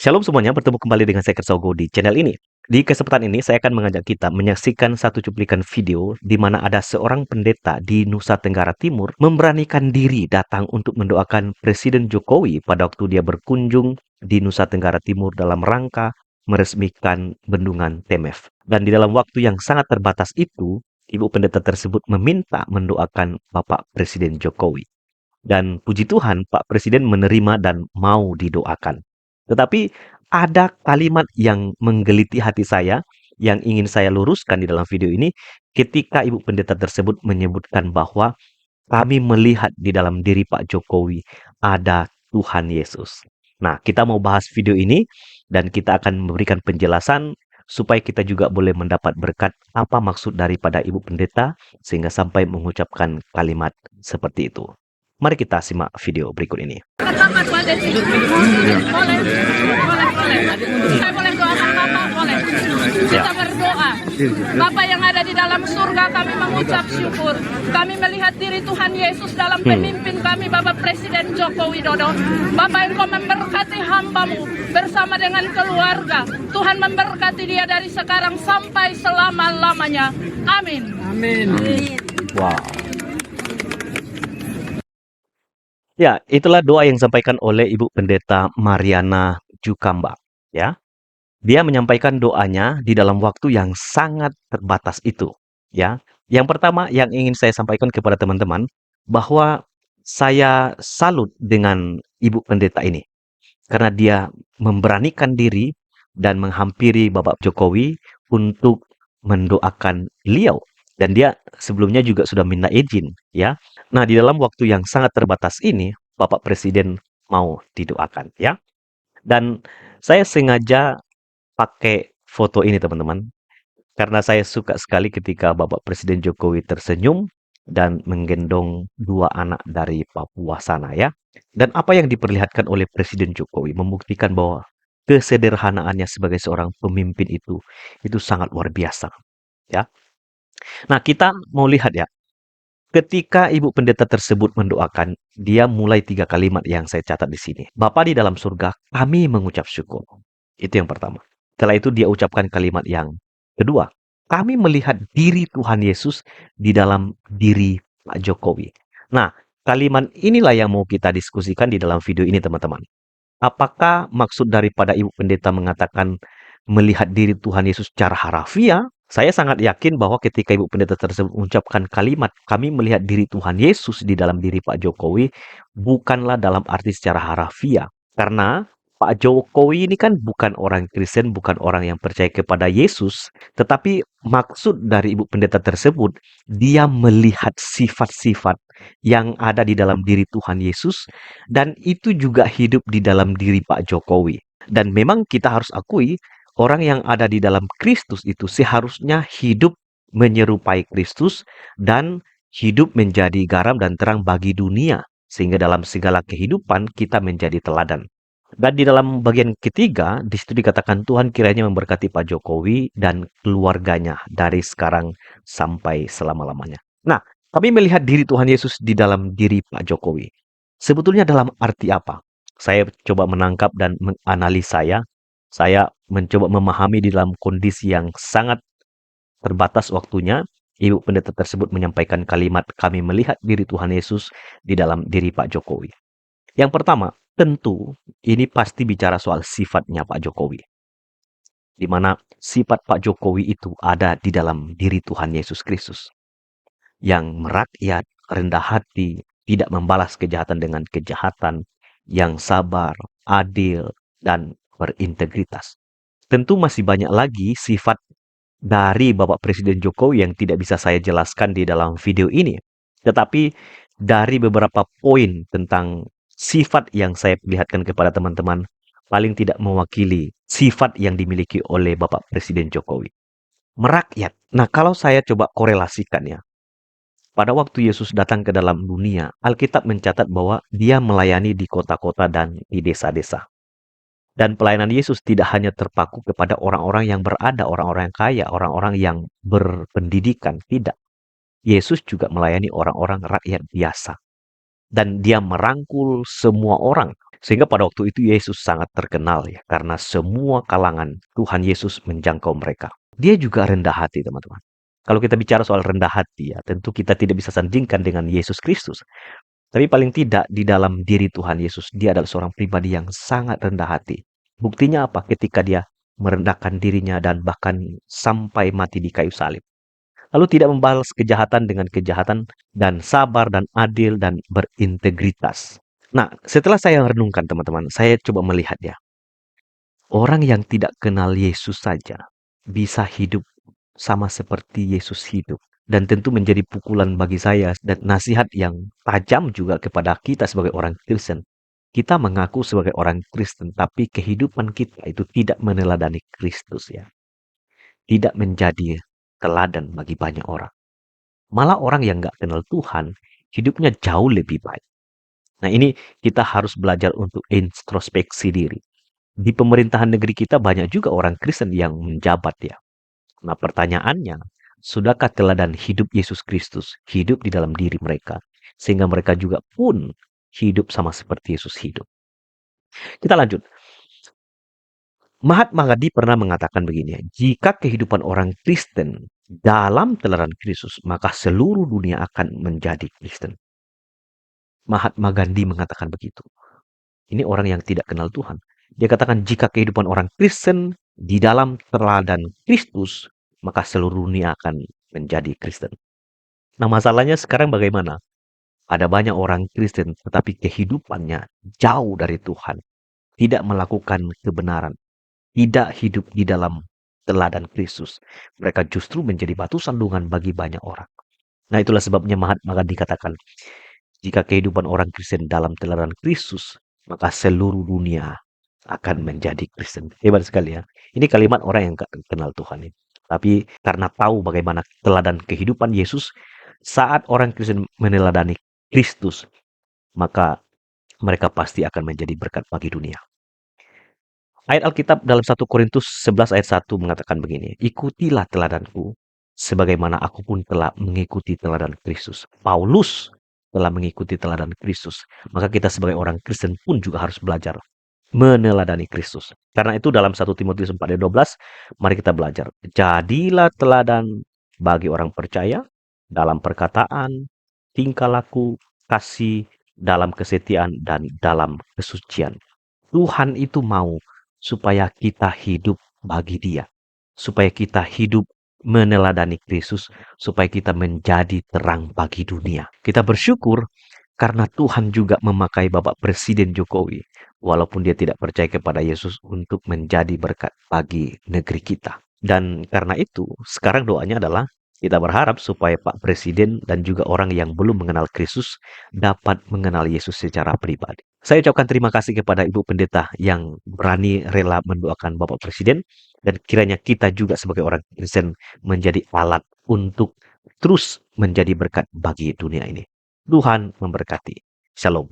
Shalom semuanya, bertemu kembali dengan saya Kersogo di channel ini. Di kesempatan ini, saya akan mengajak kita menyaksikan satu cuplikan video di mana ada seorang pendeta di Nusa Tenggara Timur memberanikan diri datang untuk mendoakan Presiden Jokowi pada waktu dia berkunjung di Nusa Tenggara Timur dalam rangka meresmikan bendungan TMF. Dan di dalam waktu yang sangat terbatas itu, ibu pendeta tersebut meminta mendoakan Bapak Presiden Jokowi. Dan puji Tuhan, Pak Presiden menerima dan mau didoakan. Tetapi ada kalimat yang menggeliti hati saya, yang ingin saya luruskan di dalam video ini, ketika Ibu Pendeta tersebut menyebutkan bahwa kami melihat di dalam diri Pak Jokowi ada Tuhan Yesus. Nah, kita mau bahas video ini dan kita akan memberikan penjelasan supaya kita juga boleh mendapat berkat apa maksud daripada Ibu Pendeta sehingga sampai mengucapkan kalimat seperti itu. Mari kita simak video berikut ini. Selamat Pak Desi. Boleh. Saya boleh doakan Bapak, boleh. Kita berdoa. Bapak yang ada di dalam surga, kami mengucap syukur. Kami melihat diri Tuhan Yesus dalam pemimpin kami, Bapak Presiden Joko Widodo. Bapak Engkau memberkati hamba-Mu bersama dengan keluarga. Tuhan memberkati dia dari sekarang sampai selama-lamanya. Amin. Amin. Wow. Ya, itulah doa yang disampaikan oleh Ibu Pendeta Mariana Jukamba, ya. Dia menyampaikan doanya di dalam waktu yang sangat terbatas itu, ya. Yang pertama yang ingin saya sampaikan kepada teman-teman bahwa saya salut dengan Ibu Pendeta ini karena dia memberanikan diri dan menghampiri Bapak Jokowi untuk mendoakan beliau. Dan dia sebelumnya juga sudah minta izin, ya. Nah, di dalam waktu yang sangat terbatas ini, Bapak Presiden mau didoakan, ya. Dan saya sengaja pakai foto ini, teman-teman, karena saya suka sekali ketika Bapak Presiden Jokowi tersenyum dan menggendong dua anak dari Papua sana, ya. Dan apa yang diperlihatkan oleh Presiden Jokowi membuktikan bahwa kesederhanaannya sebagai seorang pemimpin itu sangat luar biasa, ya. Nah, kita mau lihat ya, ketika Ibu Pendeta tersebut mendoakan, dia mulai 3 kalimat yang saya catat di sini. Bapa di dalam surga, kami mengucap syukur. Itu yang pertama. Setelah itu dia ucapkan kalimat yang kedua. Kami melihat diri Tuhan Yesus di dalam diri Pak Jokowi. Nah, kalimat inilah yang mau kita diskusikan di dalam video ini, teman-teman. Apakah maksud daripada Ibu Pendeta mengatakan melihat diri Tuhan Yesus secara harafiah? Saya sangat yakin bahwa ketika Ibu Pendeta tersebut mengucapkan kalimat, kami melihat diri Tuhan Yesus di dalam diri Pak Jokowi, bukanlah dalam arti secara harafiah. Karena Pak Jokowi ini kan bukan orang Kristen, bukan orang yang percaya kepada Yesus. Tetapi maksud dari Ibu Pendeta tersebut, dia melihat sifat-sifat yang ada di dalam diri Tuhan Yesus, dan itu juga hidup di dalam diri Pak Jokowi. Dan memang kita harus akui, orang yang ada di dalam Kristus itu seharusnya hidup menyerupai Kristus dan hidup menjadi garam dan terang bagi dunia. Sehingga dalam segala kehidupan kita menjadi teladan. Dan di dalam bagian ketiga, di situ dikatakan Tuhan kiranya memberkati Pak Jokowi dan keluarganya dari sekarang sampai selama-lamanya. Nah, kami melihat diri Tuhan Yesus di dalam diri Pak Jokowi. Sebetulnya dalam arti apa? Saya coba menangkap dan menganalisa ya. Saya mencoba memahami di dalam kondisi yang sangat terbatas waktunya. Ibu Pendeta tersebut menyampaikan kalimat, kami melihat diri Tuhan Yesus di dalam diri Pak Jokowi. Yang pertama, tentu ini pasti bicara soal sifatnya Pak Jokowi. Di mana sifat Pak Jokowi itu ada di dalam diri Tuhan Yesus Kristus. Yang merakyat, rendah hati, tidak membalas kejahatan dengan kejahatan, yang sabar, adil, dan berintegritas. Tentu masih banyak lagi sifat dari Bapak Presiden Jokowi yang tidak bisa saya jelaskan di dalam video ini. Tetapi dari beberapa poin tentang sifat yang saya perlihatkan kepada teman-teman, paling tidak mewakili sifat yang dimiliki oleh Bapak Presiden Jokowi. Merakyat. Nah, kalau saya coba korelasikan ya, pada waktu Yesus datang ke dalam dunia, Alkitab mencatat bahwa dia melayani di kota-kota dan di desa-desa. Dan pelayanan Yesus tidak hanya terpaku kepada orang-orang yang berada, orang-orang yang kaya, orang-orang yang berpendidikan. Tidak. Yesus juga melayani orang-orang rakyat biasa. Dan dia merangkul semua orang. Sehingga pada waktu itu Yesus sangat terkenal ya, karena semua kalangan Tuhan Yesus menjangkau mereka. Dia juga rendah hati, teman-teman. Kalau kita bicara soal rendah hati ya, tentu kita tidak bisa sandingkan dengan Yesus Kristus. Tapi paling tidak di dalam diri Tuhan Yesus, dia adalah seorang pribadi yang sangat rendah hati. Buktinya apa? Ketika dia merendahkan dirinya dan bahkan sampai mati di kayu salib. Lalu tidak membalas kejahatan dengan kejahatan dan sabar dan adil dan berintegritas. Nah, setelah saya renungkan teman-teman, saya coba melihat ya. Orang yang tidak kenal Yesus saja bisa hidup sama seperti Yesus hidup. Dan tentu menjadi pukulan bagi saya dan nasihat yang tajam juga kepada kita sebagai orang Kristen. Kita mengaku sebagai orang Kristen, tapi kehidupan kita itu tidak meneladani Kristus ya. Tidak menjadi teladan bagi banyak orang. Malah orang yang nggak kenal Tuhan, hidupnya jauh lebih baik. Nah ini kita harus belajar untuk introspeksi diri. Di pemerintahan negeri kita banyak juga orang Kristen yang menjabat ya. Nah pertanyaannya, sudahkah teladan hidup Yesus Kristus hidup di dalam diri mereka? Sehingga mereka juga pun hidup sama seperti Yesus hidup. Kita lanjut. Mahatma Gandhi pernah mengatakan begini, jika kehidupan orang Kristen dalam teladan Kristus, maka seluruh dunia akan menjadi Kristen. Mahatma Gandhi mengatakan begitu. Ini orang yang tidak kenal Tuhan. Dia katakan jika kehidupan orang Kristen di dalam teladan Kristus, maka seluruh dunia akan menjadi Kristen. Nah masalahnya sekarang bagaimana? Ada banyak orang Kristen tetapi kehidupannya jauh dari Tuhan. Tidak melakukan kebenaran. Tidak hidup di dalam teladan Kristus. Mereka justru menjadi batu sandungan bagi banyak orang. Nah itulah sebabnya Mahatma Gandhi katakan, jika kehidupan orang Kristen dalam teladan Kristus, maka seluruh dunia akan menjadi Kristen. Hebat sekali ya. Ini kalimat orang yang gak kenal Tuhan ini. Tapi karena tahu bagaimana teladan kehidupan Yesus, saat orang Kristen meneladani Kristus, maka mereka pasti akan menjadi berkat bagi dunia. Ayat Alkitab dalam 1 Korintus 11 ayat 1 mengatakan begini, ikutilah teladanku, sebagaimana aku pun telah mengikuti teladan Kristus. Paulus telah mengikuti teladan Kristus. Maka kita sebagai orang Kristen pun juga harus belajar meneladani Kristus. Karena itu dalam 1 Timotius 4 ayat 12, mari kita belajar. Jadilah teladan bagi orang percaya dalam perkataan, tingkah laku, kasih, dalam kesetiaan, dan dalam kesucian. Tuhan itu mau supaya kita hidup bagi Dia. Supaya kita hidup meneladani Kristus, supaya kita menjadi terang bagi dunia. Kita bersyukur karena Tuhan juga memakai Bapak Presiden Jokowi, walaupun dia tidak percaya kepada Yesus untuk menjadi berkat bagi negeri kita. Dan karena itu, sekarang doanya adalah kita berharap supaya Pak Presiden dan juga orang yang belum mengenal Kristus dapat mengenal Yesus secara pribadi. Saya ucapkan terima kasih kepada Ibu Pendeta yang berani rela mendoakan Bapak Presiden, dan kiranya kita juga sebagai orang Kristen menjadi alat untuk terus menjadi berkat bagi dunia ini. Tuhan memberkati. Shalom.